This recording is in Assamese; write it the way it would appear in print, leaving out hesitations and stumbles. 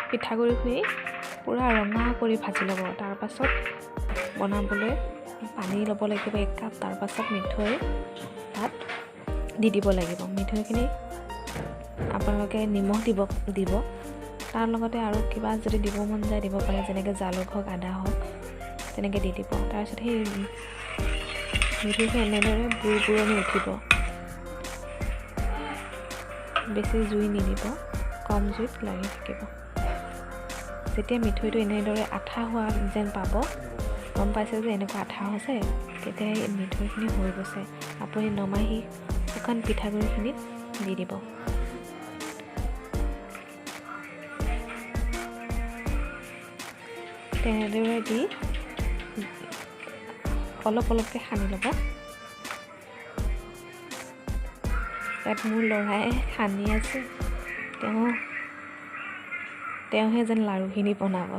পিঠাগুড়িখিনি পূৰা ৰঙা কৰি ভাজি ল'ব। তাৰপাছত বনাবলৈ পানী ল'ব লাগিব 1 কাপ। তাৰপাছত মিঠৈ তাত দি দিব লাগিব। মিঠৈখিনি আপোনালোকে নিমখ দিব। তাৰ লগতে আৰু কিবা যদি দিব মন যায় দিব পাৰে, যেনেকৈ জালুক হওক, আদা হওক, তেনেকৈ দি দিব। তাৰপিছত সেই মিঠৈখিনি এনেদৰে বুৰণি উঠিব। বেছি জুই নিদিব, কম জুইত লাগি থাকিব। যেতিয়া মিঠৈটো এনেদৰে আঠা হোৱা যেন পাব, গম পাইছে যে এনেকুৱা আঠা হৈছে, তেতিয়া এই মিঠৈখিনি হৈ গৈছে। আপুনি নমাই সেই শুকান পিঠাগুড়িখিনিত দি দিব। তেনেদৰে দি অলপ অলপকৈ সানি ল'ব। ইয়াত মোৰ ল'ৰাই সানি আছে, তেওঁহে যেন লাড়ুখিনি বনাব।